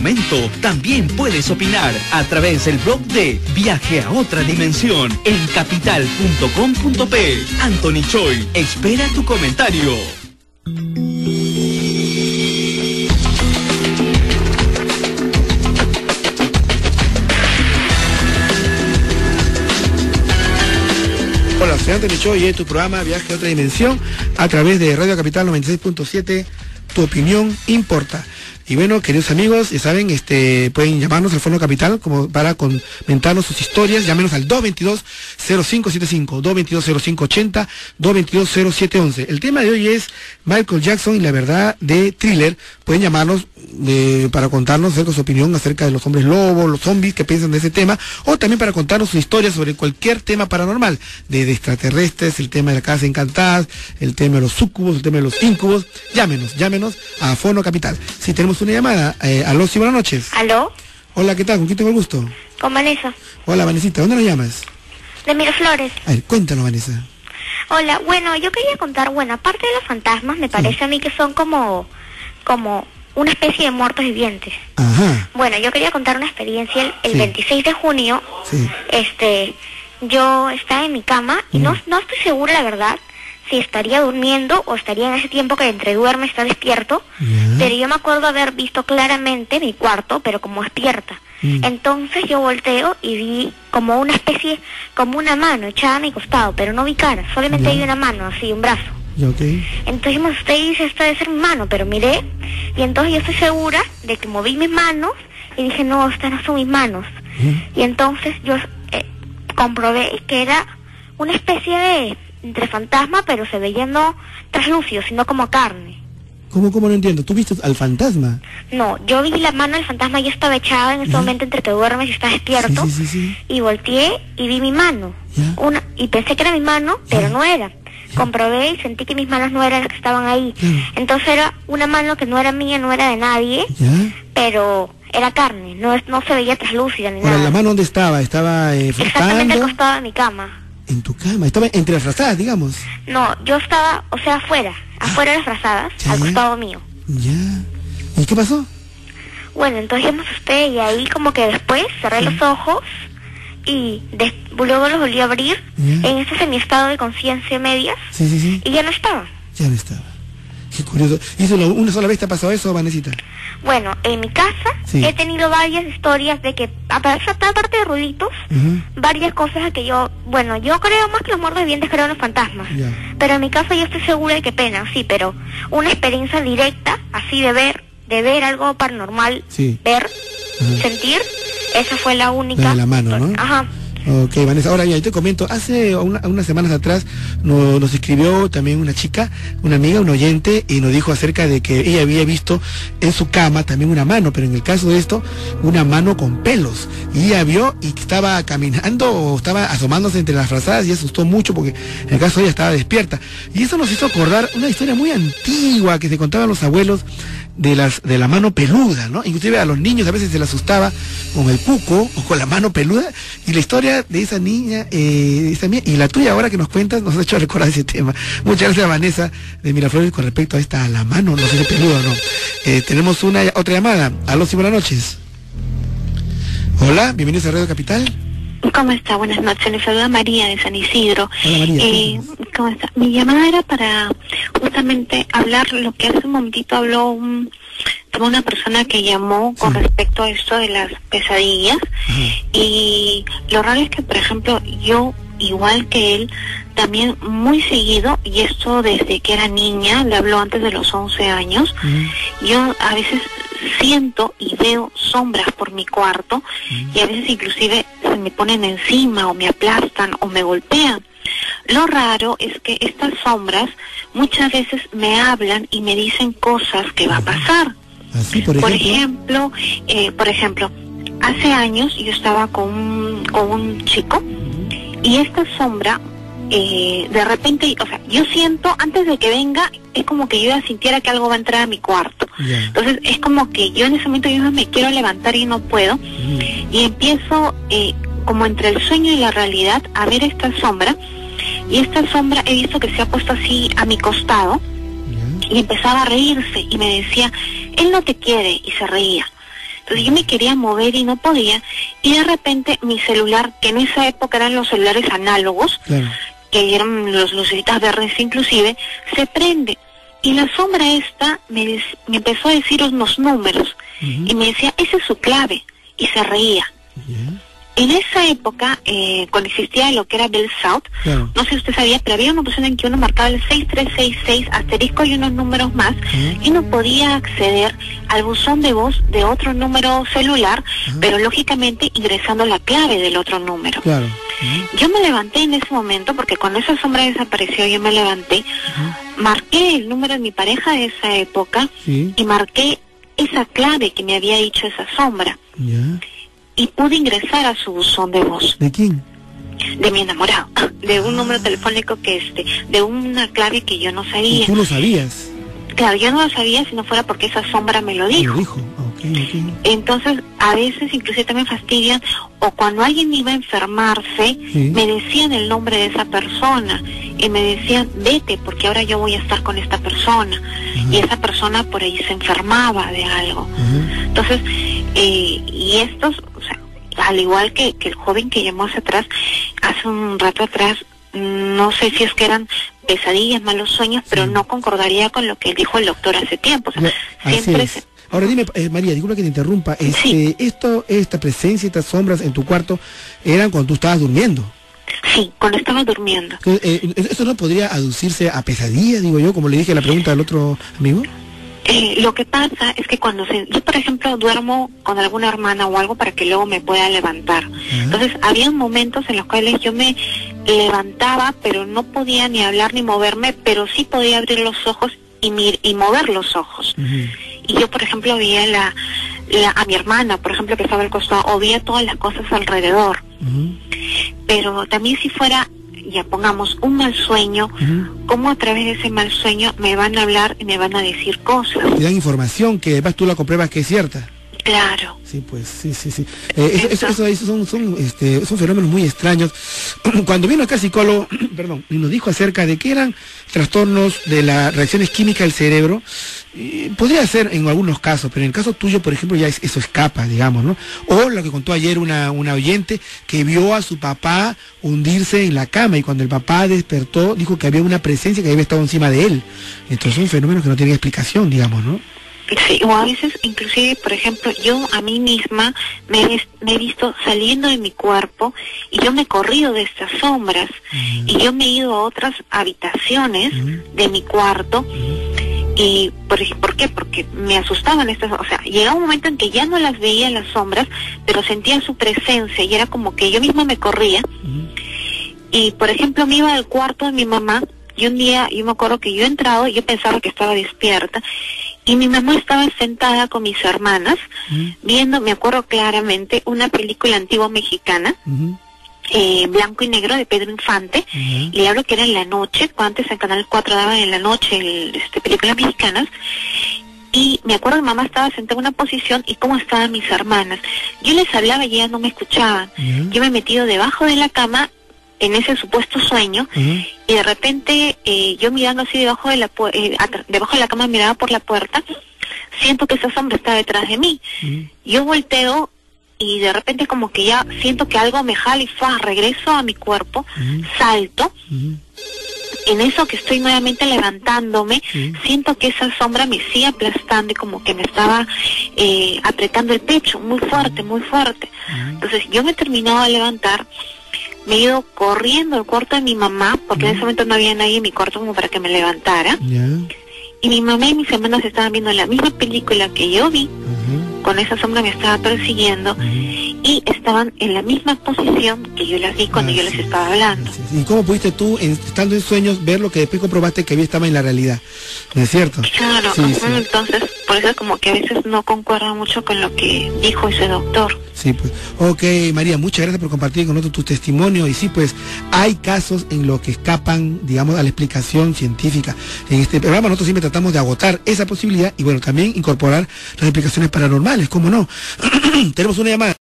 momento. También puedes opinar a través del blog de Viaje a Otra Dimensión en capital.com.p. Anthony Choi espera tu comentario. Hola, soy Anthony Choi y es tu programa Viaje a Otra Dimensión a través de Radio Capital 96.7. Tu opinión importa. Y bueno, queridos amigos, ya saben, pueden llamarnos al Fono Capital como para comentarnos sus historias. Llámenos al 222-0575, 222-0580, 222-0711. El tema de hoy es Michael Jackson y la verdad de Thriller. Pueden llamarnos para contarnos acerca de su opinión acerca de los hombres lobos, los zombies, que piensan de ese tema, o también para contarnos sus historias sobre cualquier tema paranormal, de extraterrestres, el tema de la casa encantada, el tema de los súcubos, el tema de los íncubos. Llámenos a Fono Capital. Si tenemos una llamada, aló, sí, buenas noches. ¿Aló? Hola, ¿qué tal? ¿Con quién tengo el gusto? Con Vanessa. Hola, Vanesita, ¿dónde nos llamas? De Miraflores. A ver, cuéntanos, Vanessa. Hola, bueno, yo quería contar, aparte de los fantasmas, me parece a mí que son como una especie de muertos vivientes. Ajá. Bueno, yo quería contar una experiencia el 26 de junio. Sí. Yo estaba en mi cama y no estoy segura, la verdad, si estaría durmiendo o estaría en ese tiempo que entre duerme está despierto, pero yo me acuerdo haber visto claramente mi cuarto, pero como despierta. Entonces yo volteo y vi como una especie, como una mano echada a mi costado, pero no vi cara, solamente vi una mano, así, un brazo. Okay. Entonces me asusté y dije, esta debe ser mi mano, pero miré, y entonces yo estoy segura de que moví mis manos, y dije, no, estas no son mis manos. Y entonces yo comprobé que era una especie de entre fantasma, pero se veía no translúcido, sino como carne. ¿Cómo no entiendo? ¿Tú viste al fantasma? No, yo vi la mano del fantasma y estaba echada en ese momento entre que duermes y estás despierto. Sí. Y volteé y vi mi mano. Y pensé que era mi mano, pero no era. Comprobé y sentí que mis manos no eran las que estaban ahí. Entonces era una mano que no era mía, no era de nadie, pero era carne, no se veía translúcida ni nada. ¿La mano dónde estaba? ¿Estaba flotando? Exactamente al costado de mi cama. ¿En tu cama? ¿Estaba entre las frazadas, digamos? No, yo estaba, afuera de las frazadas, al costado mío. Ya. ¿Y qué pasó? Bueno, entonces yo me asusté y ahí como que después cerré los ojos y luego los volví a abrir en ese semiestado de conciencia medias. Sí. Y ya no estaba. Ya no estaba. Qué curioso. ¿Y eso una sola vez te ha pasado eso, Vanesita? Bueno, en mi casa he tenido varias historias de que, aparte de ruiditos, varias cosas que yo creo más que los muertos vivientes, creo en los fantasmas. Pero en mi casa yo estoy segura de que pena, sí, pero una experiencia directa, así de ver algo paranormal, ver, sentir, esa fue la única. La de la mano, ¿no? Ajá. Ok, Vanessa, ahora ya te comento, hace unas semanas atrás nos escribió también una chica, una amiga, un oyente, y nos dijo acerca de que ella había visto en su cama también una mano, pero en el caso de esto, una mano con pelos, y ella vio y estaba caminando o estaba asomándose entre las frazadas y asustó mucho porque en el caso de ella estaba despierta, y eso nos hizo acordar una historia muy antigua que se contaban los abuelos de la mano peluda, ¿no? Inclusive a los niños a veces se les asustaba con el cuco o con la mano peluda, y la historia de esa niña, y la tuya ahora que nos cuentas nos ha hecho recordar ese tema. Muchas gracias, Vanessa de Miraflores, con respecto a la mano, no sé si peluda o no. Tenemos otra llamada. Aló, sí, buenas noches. Hola, bienvenidos a Radio Capital. ¿Cómo está? Buenas noches. Les saluda María de San Isidro. Hola, María. ¿Cómo está? Mi llamada era para justamente hablar lo que hace un momentito habló una persona que llamó con respecto a esto de las pesadillas. Y lo raro es que, por ejemplo, yo, igual que él, también muy seguido, y esto desde que era niña, le hablo antes de los 11 años, yo a veces siento y veo sombras por mi cuarto, y a veces inclusive se me ponen encima o me aplastan o me golpean. Lo raro es que estas sombras muchas veces me hablan y me dicen cosas que va a pasar. ¿Así, por ejemplo, hace años yo estaba con un chico, y esta sombra de repente, yo siento, antes de que venga, es como que yo ya sintiera que algo va a entrar a mi cuarto. Entonces es como que yo en ese momento yo me quiero levantar y no puedo, y empiezo como entre el sueño y la realidad a ver esta sombra, y esta sombra he visto que se ha puesto así a mi costado, y empezaba a reírse y me decía, él no te quiere, y se reía. Entonces yo me quería mover y no podía, y de repente mi celular, que en esa época eran los celulares análogos, Claro. que eran los lucecitas verdes inclusive, se prende. Y la sombra esta me empezó a decir unos números, y me decía, esa es su clave, y se reía. Ya. En esa época, cuando existía lo que era Bell South, Claro. no sé si usted sabía, pero había una opción en que uno marcaba el 6366 asterisco y unos números más, y uno podía acceder al buzón de voz de otro número celular, pero lógicamente ingresando la clave del otro número. Claro. Yo me levanté en ese momento, porque cuando esa sombra desapareció, yo me levanté, marqué el número de mi pareja de esa época, Sí. y marqué esa clave que me había dicho esa sombra, Ya. y pude ingresar a su buzón de voz. ¿De quién? De mi enamorado, de un número telefónico de una clave que yo no ¿Y sabía. tú lo sabías? Claro, yo no lo sabía si no fuera porque esa sombra me lo ¿Te dijo. lo dijo? Ok. Entonces, a veces inclusive también fastidian, o cuando alguien iba a enfermarse, Sí. me decían el nombre de esa persona, y me decían, vete, porque ahora yo voy a estar con esta persona, y esa persona por ahí se enfermaba de algo. Entonces, y estos, o sea, al igual que el joven que llamó hace un rato atrás, no sé si es que eran pesadillas, malos sueños, pero no concordaría con lo que dijo el doctor hace tiempo. O sea, Así siempre es. Ahora dime, María, disculpa que te interrumpa. Sí. Esta presencia, estas sombras en tu cuarto, eran cuando tú estabas durmiendo. Sí, cuando estaba durmiendo. ¿Eso no podría aducirse a pesadillas, digo yo, como le dije a la pregunta del otro amigo? Lo que pasa es que yo, por ejemplo, duermo con alguna hermana o algo para que luego me pueda levantar. Entonces, había momentos en los cuales yo me levantaba, pero no podía ni hablar ni moverme, pero sí podía abrir los ojos y mover los ojos. Y yo, por ejemplo, veía a mi hermana, por ejemplo, que estaba al costado, o veía todas las cosas alrededor. Pero también si fuera, ya pongamos, un mal sueño, cómo a través de ese mal sueño me van a hablar y me van a decir cosas. Te dan información que además tú la compruebas que es cierta. Claro. Sí, pues, sí. Son fenómenos muy extraños. Cuando vino acá el psicólogo, perdón, y nos dijo acerca de que eran trastornos de las reacciones químicas del cerebro, podría ser en algunos casos, pero en el caso tuyo, por ejemplo, ya eso escapa, digamos, ¿no? O lo que contó ayer una oyente que vio a su papá hundirse en la cama y cuando el papá despertó dijo que había una presencia que había estado encima de él. Entonces son fenómenos que no tienen explicación, digamos, ¿no? Sí, o a veces, inclusive, por ejemplo, yo a mí misma me he visto saliendo de mi cuerpo y yo me he corrido de estas sombras y yo me he ido a otras habitaciones de mi cuarto y ¿por qué? Porque me asustaban estas, o sea, llegaba un momento en que ya no las veía las sombras, pero sentía su presencia y era como que yo misma me corría y, por ejemplo, me iba al cuarto de mi mamá y un día yo me acuerdo que yo he entrado y yo pensaba que estaba despierta y mi mamá estaba sentada con mis hermanas viendo, me acuerdo claramente, una película antigua mexicana, blanco y negro de Pedro Infante, y le hablo que era en la noche, cuando antes en Canal 4 daban en la noche películas mexicanas, y me acuerdo que mamá estaba sentada en una posición y cómo estaban mis hermanas. Yo les hablaba y ellas no me escuchaban. Yo me he metido debajo de la cama en ese supuesto sueño y de repente yo mirando así debajo de la cama, miraba por la puerta, siento que esa sombra está detrás de mí. Yo volteo y de repente como que ya siento que algo me jala y regreso a mi cuerpo, salto. En eso que estoy nuevamente levantándome, siento que esa sombra me sigue aplastando y como que me estaba apretando el pecho muy fuerte, muy fuerte. Entonces yo me he terminado de levantar, me he ido corriendo al cuarto de mi mamá, porque en ese momento no había nadie en mi cuarto como para que me levantara. Y mi mamá y mis hermanas estaban viendo la misma película que yo vi, con esa sombra me estaba persiguiendo, y estaban en la misma posición que yo las vi cuando yo les estaba hablando. ¿Y cómo pudiste tú, estando en sueños, ver lo que después comprobaste que había estaba en la realidad? ¿No es cierto? Claro, entonces, por eso como que a veces no concuerda mucho con lo que dijo ese doctor. Sí, pues. Ok, María, muchas gracias por compartir con nosotros tu testimonio. Y sí, pues, hay casos en los que escapan, digamos, a la explicación científica. En este programa nosotros siempre tratamos de agotar esa posibilidad y, bueno, también incorporar las explicaciones paranormales, ¿cómo no? Tenemos una llamada.